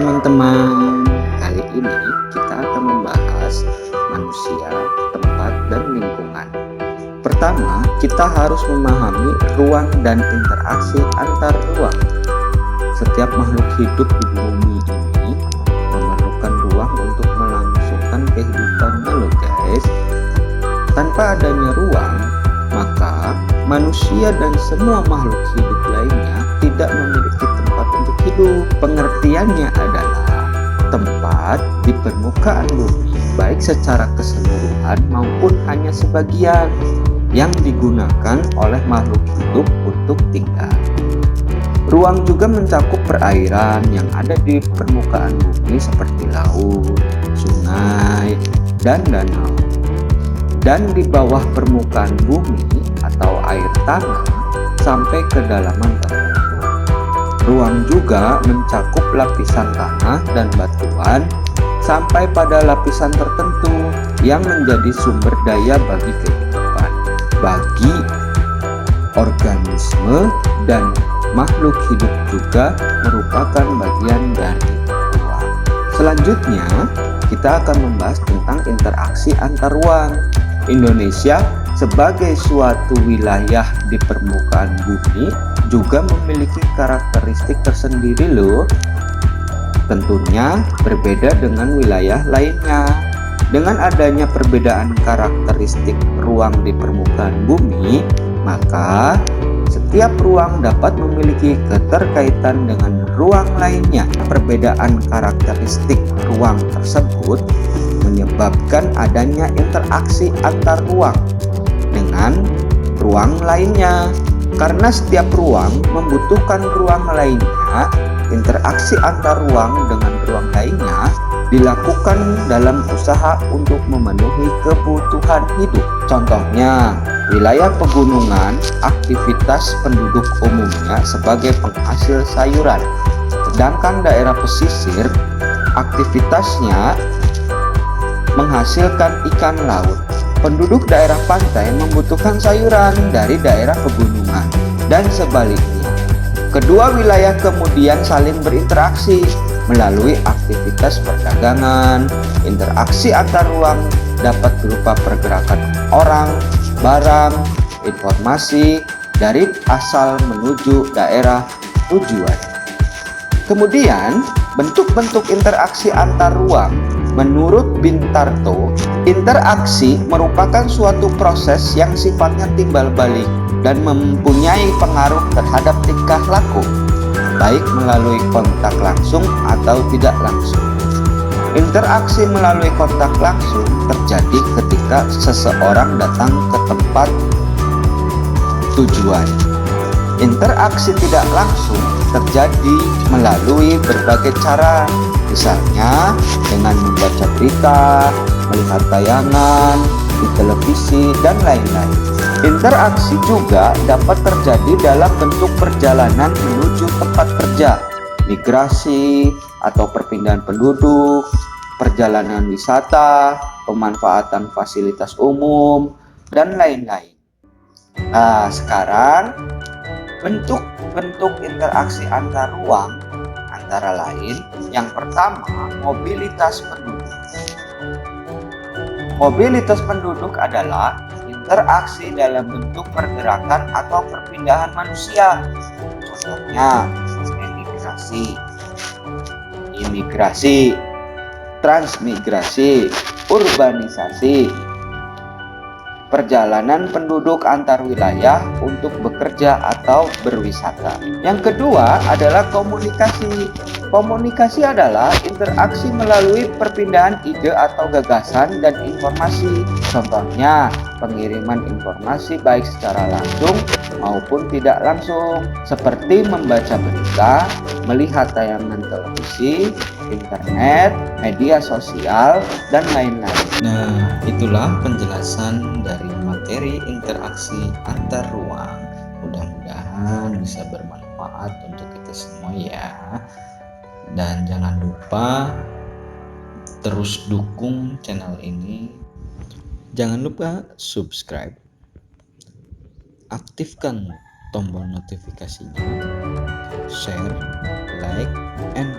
teman-teman, kali ini kita akan membahas manusia, tempat, dan lingkungan. Pertama, kita harus memahami ruang dan interaksi antar ruang. Setiap makhluk hidup di bumi ini memerlukan ruang untuk melangsungkan kehidupannya loh guys. Tanpa adanya ruang, maka manusia dan semua makhluk hidup lainnya tidak memiliki tempat untuk hidup. Pengertiannya adalah tempat di permukaan bumi, baik secara keseluruhan maupun hanya sebagian, yang digunakan oleh makhluk hidup untuk tinggal. Ruang juga mencakup perairan yang ada di permukaan bumi seperti laut, sungai, dan danau. Dan di bawah permukaan bumi atau air tanah sampai kedalaman tertentu. Ruang juga mencakup lapisan tanah dan batuan sampai pada lapisan tertentu yang menjadi sumber daya bagi kehidupan, bagi organisme dan makhluk hidup juga merupakan bagian dari ruang. Selanjutnya, kita akan membahas tentang interaksi antar ruang. Indonesia sebagai suatu wilayah di permukaan bumi juga memiliki karakteristik tersendiri loh. Tentunya berbeda dengan wilayah lainnya. Dengan adanya perbedaan karakteristik ruang di permukaan bumi, maka setiap ruang dapat memiliki keterkaitan dengan ruang lainnya. Perbedaan karakteristik ruang tersebut menyebabkan adanya interaksi antar ruang dengan ruang lainnya. Karena setiap ruang membutuhkan ruang lainnya, interaksi antar ruang dengan ruang lainnya dilakukan dalam usaha untuk memenuhi kebutuhan hidup. Contohnya, wilayah pegunungan, aktivitas penduduk umumnya sebagai penghasil sayuran. Sedangkan daerah pesisir, aktivitasnya menghasilkan ikan laut. Penduduk daerah pantai membutuhkan sayuran dari daerah pegunungan, dan sebaliknya. Kedua wilayah kemudian saling berinteraksi melalui aktivitas perdagangan. Interaksi antar ruang dapat berupa pergerakan orang, barang, informasi dari asal menuju daerah tujuan. Kemudian, bentuk-bentuk interaksi antar ruang. Menurut Bintarto, interaksi merupakan suatu proses yang sifatnya timbal balik dan mempunyai pengaruh terhadap tingkah laku, baik melalui kontak langsung atau tidak langsung. Interaksi melalui kontak langsung terjadi ketika seseorang datang ke tempat tujuan. Interaksi tidak langsung terjadi melalui berbagai cara, misalnya dengan membaca berita, melihat tayangan di televisi, dan lain-lain. Interaksi juga dapat terjadi dalam bentuk perjalanan menuju tempat kerja, migrasi atau perpindahan penduduk, perjalanan wisata, pemanfaatan fasilitas umum, dan lain-lain. Nah, sekarang bentuk-bentuk interaksi antar ruang antara lain, yang pertama, mobilitas penduduk. Mobilitas penduduk adalah interaksi dalam bentuk pergerakan atau perpindahan manusia. Contohnya, imigrasi, transmigrasi, urbanisasi. Perjalanan penduduk antar wilayah untuk bekerja atau berwisata. Yang kedua adalah komunikasi. Komunikasi adalah interaksi melalui perpindahan ide atau gagasan dan informasi. Contohnya, pengiriman informasi baik secara langsung maupun tidak langsung, seperti membaca berita, melihat tayangan televisi, internet, media sosial, dan lain-lain. Nah, itulah penjelasan dari materi interaksi antar ruang. Mudah-mudahan bisa bermanfaat untuk kita semua ya. Dan jangan lupa terus dukung channel ini. Jangan lupa subscribe, aktifkan tombol notifikasinya, share, like, and